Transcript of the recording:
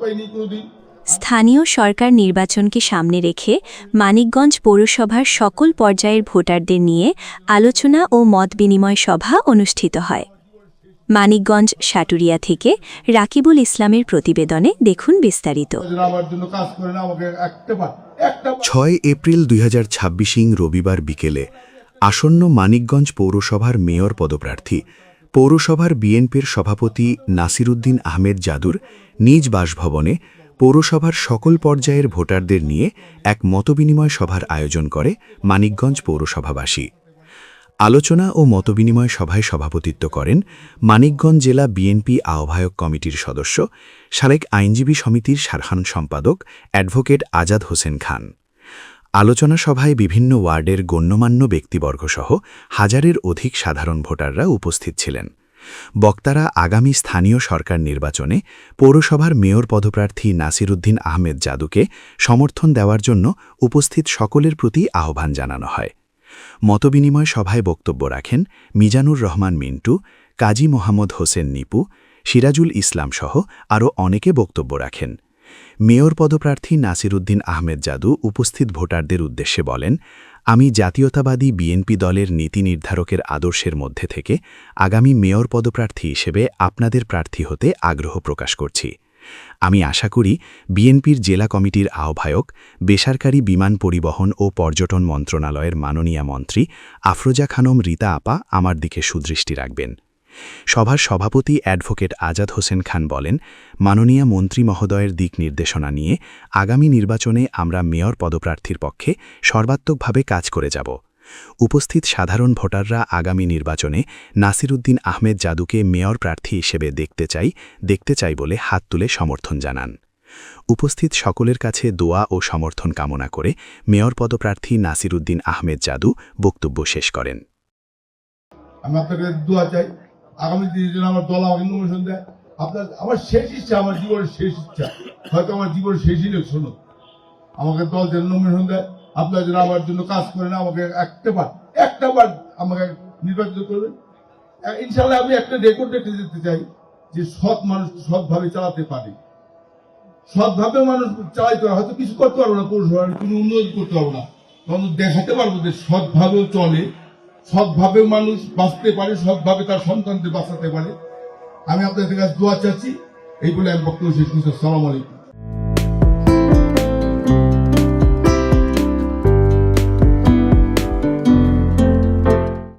পাইনি কোনোদিন। স্থানীয় সরকার নির্বাচনকে সামনে রেখে মানিকগঞ্জ পৌরসভার সকল পর্যায়ের ভোটারদের নিয়ে আলোচনা ও মতবিনিময় সভা অনুষ্ঠিত হয়। মানিকগঞ্জ সাটুরিয়া থেকে রাকিবুল ইসলামের প্রতিবেদনে দেখুন বিস্তারিত। 6 এপ্রিল 2026 রবিবার বিকেলে আসন্ন মানিকগঞ্জ পৌরসভার মেয়র পদপ্রার্থী পৌরসভার বিএনপির সভাপতি নাসিরুদ্দিন আহমেদ জাদুর নিজ বাসভবনে পৌরসভার সকল পর্যায়ের ভোটারদের নিয়ে এক মতবিনিময় সভার আয়োজন করে মানিকগঞ্জ পৌরসভাবাসী। আলোচনা ও মতবিনিময় সভায় সভাপতিত্ব করেন মানিকগঞ্জ জেলা বিএনপি আহ্বায়ক কমিটির সদস্য, সাবেক আইনজীবী সমিতির সাধারণ সম্পাদক অ্যাডভোকেট আজাদ হোসেন খান। আলোচনা সভায় বিভিন্ন ওয়ার্ডের গণ্যমান্য ব্যক্তিবর্গসহ হাজারের অধিক সাধারণ ভোটাররা উপস্থিত ছিলেন। বক্তারা আগামী স্থানীয় সরকার নির্বাচনে পৌরসভার মেয়র পদপ্রার্থী নাসিরুদ্দিন আহমেদ জাদুকে সমর্থন দেওয়ার জন্য উপস্থিত সকলের প্রতি আহ্বান জানানো হয়। মতবিনিময় সভায় বক্তব্য রাখেন মিজানুর রহমান মিন্টু, কাজী মোহাম্মদ হোসেন নিপু, সিরাজুল ইসলাম সহ আরও অনেকে বক্তব্য রাখেন। মেয়র পদপ্রার্থী নাসিরুদ্দিন আহমেদ জাদু উপস্থিত ভোটারদের উদ্দেশ্যে বলেন, আমি জাতীয়তাবাদী বিএনপি দলের নীতি নির্ধারকের আদর্শের মধ্যে থেকে আগামী মেয়র পদপ্রার্থী হিসেবে আপনাদের প্রার্থী হতে আগ্রহ প্রকাশ করছি। আমি আশা করি বিএনপির জেলা কমিটির আহ্বায়ক, বেসরকারি বিমান পরিবহন ও পর্যটন মন্ত্রণালয়ের মাননীয় মন্ত্রী আফরোজা খানম রীতা আপা আমার দিকে সুদৃষ্টি রাখবেন। সভার সভাপতি অ্যাডভোকেট আজাদ হোসেন খান বলেন, মাননীয় মন্ত্রী মহোদয়ের দিক নির্দেশনা নিয়ে আগামী নির্বাচনে আমরা মেয়র পদপ্রার্থীর পক্ষে সর্বাত্মকভাবে কাজ করে যাব। উপস্থিত সাধারণ ভোটাররা আগামী নির্বাচনে নাসিরুদ্দিন আহমেদ জাদুকে মেয়র প্রার্থী হিসেবে দেখতে চাই বলে হাত তুলে সমর্থন জানান। উপস্থিত সকলের কাছে দোয়া ও সমর্থন কামনা করে মেয়র পদপ্রার্থী নাসিরুদ্দিন আহমেদ জাদু বক্তব্য শেষ করেন। আমি আপনাকে দোয়া চাই, আগামী দিনের জন্য আমার দল আমাকে নমিনেশন দেয়। আমার শেষ ইচ্ছা, আমার জীবনের শেষ ইচ্ছা, হয়তো আমার জীবনের শেষ ইলেকশন, আমাকে দল যেন নমিনেশন দেয়, আপনার যেন আমার জন্য কাজ করেন, আমাকে একটা বার আমাকে নির্বাচিত করবেন। ইনশাল্লাহ আমি একটা রেকর্ড রেখে যেতে চাই যে সৎ মানুষ সৎভাবে চালাতে পারে। সৎভাবে মানুষ চালাইতে পারে, হয়তো কিছু করতে পারবো না, পৌরসভার কোনো উন্নয়ন করতে পারবো না, তখন দেখাতে পারবো যে সৎভাবেও চলে, সৎভাবে মানুষ বাঁচতে পারে, সৎভাবে তার সন্তানদের বাঁচাতে পারে। আমি আপনাদের কাছে দোয়া চাচ্ছি। এই বলে আমি বক্তব্য শেষ করছি। আসসালামু আলাইকুম।